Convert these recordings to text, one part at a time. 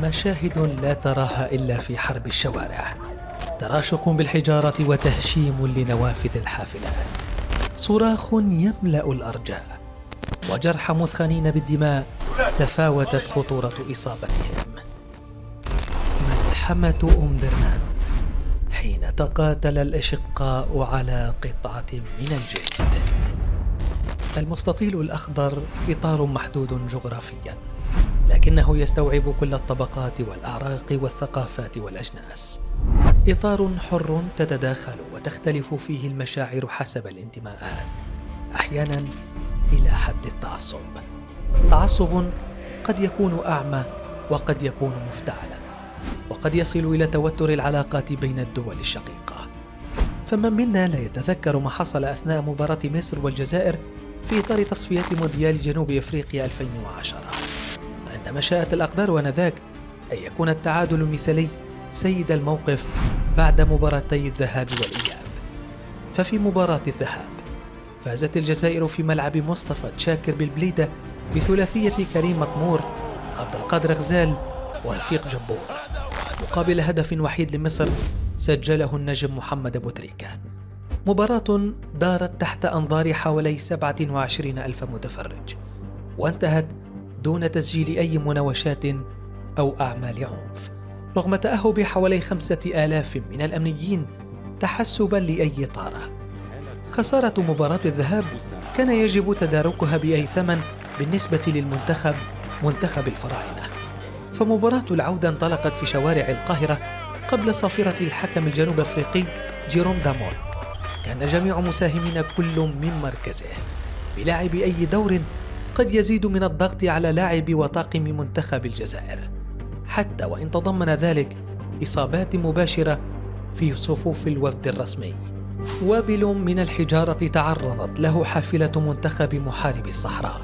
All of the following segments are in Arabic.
مشاهد لا تراها إلا في حرب الشوارع، تراشق بالحجارة وتهشيم لنوافذ الحافلات، صراخ يملأ الأرجاء، وجرحى مثخنين بالدماء تفاوتت خطورة إصابتهم. ملحمة أم درمان حين تقاتل الأشقاء على قطعة من الجلد. المستطيل الأخضر إطار محدود جغرافياً، لكنه يستوعب كل الطبقات والأعراق والثقافات والأجناس. إطار حر تتداخل وتختلف فيه المشاعر حسب الانتماءات، أحياناً إلى حد التعصب. تعصب قد يكون أعمى وقد يكون مفتعلاً، وقد يصل إلى توتر العلاقات بين الدول الشقيقة. فمن منا لا يتذكر ما حصل أثناء مباراة مصر والجزائر في إطار تصفيات مونديال جنوب أفريقيا 2010، عندما شاءت الأقدار وانذاك أن يكون التعادل المثالي سيد الموقف بعد مباراتي الذهاب والإياب. ففي مباراة الذهاب فازت الجزائر في ملعب مصطفى تشاكر بالبليدة بثلاثية كريم مطمور، عبد القادر غزال، ورفيق جبور، مقابل هدف وحيد لمصر سجله النجم محمد أبو تريكة. مباراة دارت تحت أنظار حوالي 27,000 متفرج، وانتهت دون تسجيل أي مناوشات أو أعمال عنف، رغم تأهب حوالي 5,000 من الأمنيين تحسبا لأي طارة. خسارة مباراة الذهاب كان يجب تداركها بأي ثمن بالنسبة للمنتخب، منتخب الفراعنة. فمباراة العودة انطلقت في شوارع القاهرة قبل صافرة الحكم الجنوب أفريقي جيروم دامون. كان جميع مساهمين كل من مركزه بلاعب أي دور قد يزيد من الضغط على لاعب وطاقم منتخب الجزائر، حتى وإن تضمن ذلك إصابات مباشرة في صفوف الوفد الرسمي. وابل من الحجارة تعرضت له حافلة منتخب محاربي الصحراء،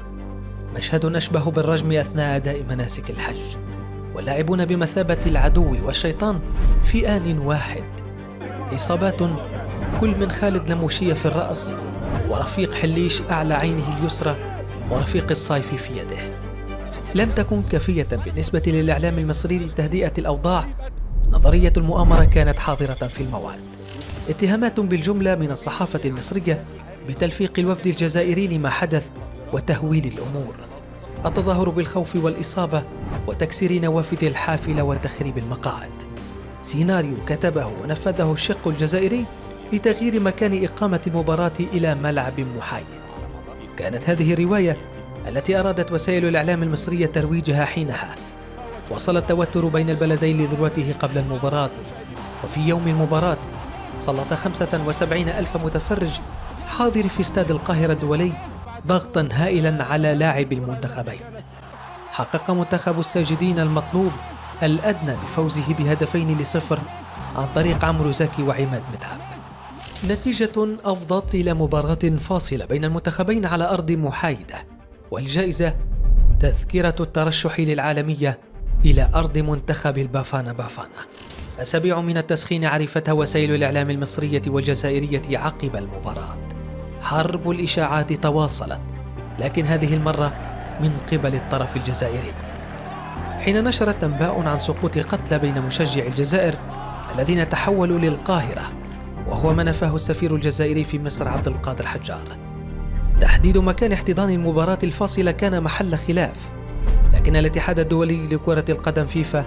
مشهد أشبه بالرجم أثناء أداء مناسك الحج، واللاعبون بمثابة العدو والشيطان في آن واحد. إصابات كل من خالد لموشية في الرأس، ورفيق حليش أعلى عينه اليسرى، ورفيق الصايفي في يده، لم تكن كافية بالنسبة للإعلام المصري لتهدئة الأوضاع. نظرية المؤامرة كانت حاضرة في الموعد، اتهامات بالجملة من الصحافة المصرية بتلفيق الوفد الجزائري لما حدث وتهويل الأمور، التظاهر بالخوف والإصابة وتكسير نوافذ الحافلة وتخريب المقاعد. سيناريو كتبه ونفذه الشق الجزائري لتغيير مكان إقامة المباراة إلى ملعب محايد. كانت هذه الرواية التي أرادت وسائل الإعلام المصرية ترويجها حينها. وصل التوتر بين البلدين لذروته قبل المباراة، وفي يوم المباراة سلط 75,000 متفرج حاضر في استاد القاهرة الدولي ضغطا هائلا على لاعب المنتخبين. حقق منتخب الساجدين المطلوب الأدنى بفوزه ب2-0 عن طريق عمرو زكي وعماد متعب. نتيجة أفضت إلى مباراة فاصلة بين المنتخبين على أرض محايدة، والجائزة تذكرة الترشح للعالمية إلى أرض منتخب البافانا بافانا. أسابيع من التسخين عرفتها وسائل الإعلام المصرية والجزائرية عقب المباراة. حرب الإشاعات تواصلت، لكن هذه المرة من قبل الطرف الجزائري، حين نشرت أنباء عن سقوط قتلى بين مشجعي الجزائر الذين تحولوا للقاهرة، وهو ما نفاه السفير الجزائري في مصر عبد القادر حجار. تحديد مكان احتضان المباراة الفاصلة كان محل خلاف، لكن الاتحاد الدولي لكرة القدم فيفا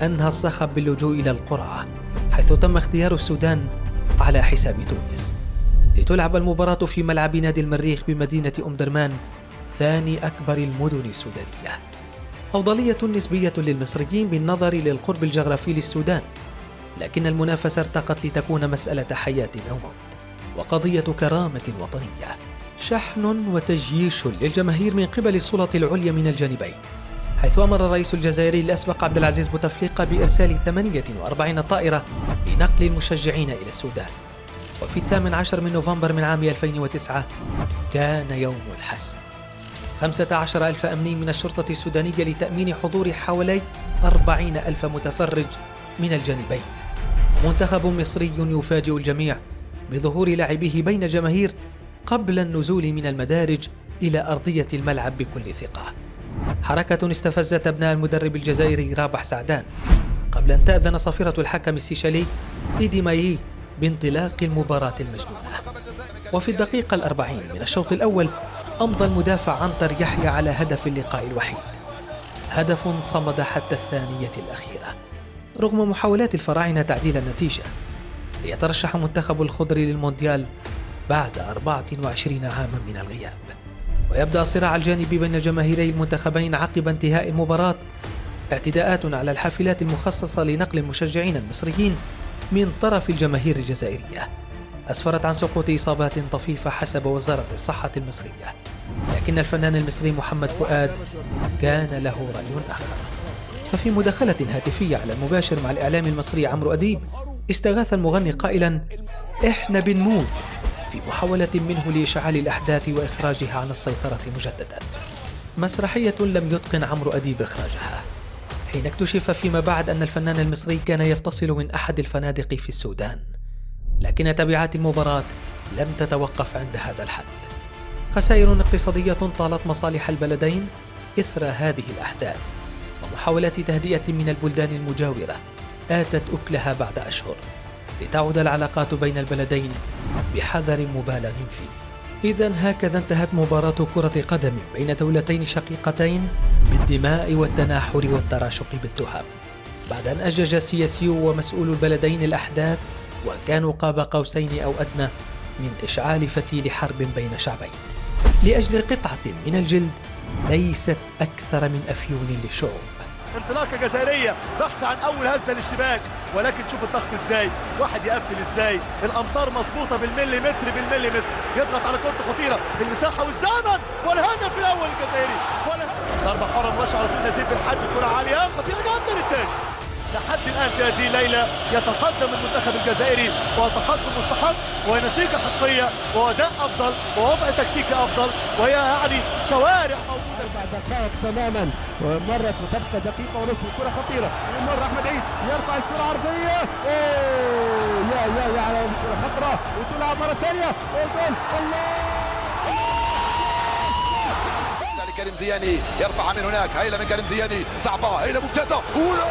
أنهى الصخب باللجوء إلى القرعة، حيث تم اختيار السودان على حساب تونس لتلعب المباراة في ملعب نادي المريخ بمدينة أم درمان، ثاني أكبر المدن السودانية. أفضلية نسبية للمصريين بالنظر للقرب الجغرافي للسودان، لكن المنافسة ارتقت لتكون مسألة حياة أو موت، وقضية كرامة وطنية. شحن وتجييش للجماهير من قبل السلطة العليا من الجانبين، حيث أمر الرئيس الجزائري الأسبق عبد العزيز بوتفليقة بإرسال 48 طائرة لنقل المشجعين إلى السودان. وفي 18 من نوفمبر من عام 2009 كان يوم الحسم. 15,000 أمني من الشرطة السودانية لتأمين حضور حوالي 40,000 متفرج من الجانبين. منتخب مصري يفاجئ الجميع بظهور لاعبيه بين جماهير قبل النزول من المدارج إلى أرضية الملعب بكل ثقة. حركة استفزت أبناء المدرب الجزائري رابح سعدان قبل أن تأذن صافرة الحكم السيشلي إيدي مايي بانطلاق المباراة المجنونة. وفي الدقيقة 40 من الشوط الأول أمضى المدافع عنتر يحيى على هدف اللقاء الوحيد، هدف صمد حتى الثانية الأخيرة رغم محاولات الفراعنة تعديل النتيجة ليترشح منتخب الخضر للمونديال بعد 24 عاما من الغياب. ويبدأ الصراع الجانبي بين جماهيري المنتخبين عقب انتهاء المباراة. اعتداءات على الحافلات المخصصة لنقل المشجعين المصريين من طرف الجماهير الجزائرية أسفرت عن سقوط إصابات طفيفة حسب وزارة الصحة المصرية، لكن الفنان المصري محمد فؤاد كان له رأي آخر. ففي مداخلة هاتفية على المباشر مع الإعلام المصري عمرو أديب استغاث المغني قائلا: إحنا بنموت، في محاولة منه لإشعال الأحداث وإخراجها عن السيطرة مجددا. مسرحية لم يتقن عمرو أديب إخراجها، حين اكتشف فيما بعد أن الفنان المصري كان يتصل من أحد الفنادق في السودان، لكن تبعات المباراة لم تتوقف عند هذا الحد. خسائر اقتصادية طالت مصالح البلدين إثر هذه الأحداث، ومحاولات تهدئة من البلدان المجاورة آتت أكلها بعد أشهر لتعود العلاقات بين البلدين بحذر مبالغ فيه. إذن هكذا انتهت مباراة كرة قدم بين دولتين شقيقتين بالدماء والتناحر والتراشق بالتهم، بعد أن أجج السياسيو ومسؤول البلدين الأحداث وكانوا قاب قوسين أو أدنى من إشعال فتيل حرب بين شعبين لأجل قطعة من الجلد ليست أكثر من أفيون للشعوب. انطلاقة جزائرية بحث عن أول هزة للشباك، ولكن شوف الضغط ازاي، واحد يقفل ازاي، الأمطار مظبوطة بالمليمتر، يضغط على كرة خطيرة في المساحة والزمن، والهدف الأول الجزائري، ضربة حرة مباشرة على طول نزيد بالحج، كرة عالية خطيرة جدا للتاني. لحد الآن في هذه الليلة يتقدم المنتخب الجزائري وتقدم مستحق ونتيجة حقيقية وأداء أفضل ووضع تكتيكي أفضل، وهي يعني شوارع موجودة بعد دقائق تماما، ومرت وتبقى دقيقة ونصف. الكرة خطيرة ومر أحمد عيد يرفع الكرة عرضية، يا على الكرة خطرة وتلعب مرة ثانية وجول. الله! كريم زياني يرفع من هناك، هيلة من كريم زياني صعبة، هيلة ممتازة، ولا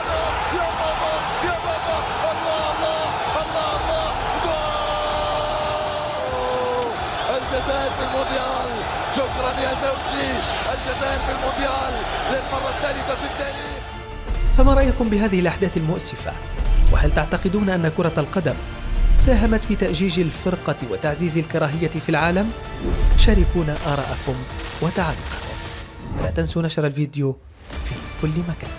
يا بابا يا بابا، الله الله الله الله، جول الجزائر في المونديال. شكرا يا زوجي، الجزائر في المونديال للمرة الثالثة في التاريخ. فما رأيكم بهذه الأحداث المؤسفة؟ وهل تعتقدون أن كرة القدم ساهمت في تأجيج الفرقة وتعزيز الكراهية في العالم؟ شاركونا آراءكم وتعليقكم، ولا تنسوا نشر الفيديو في كل مكان.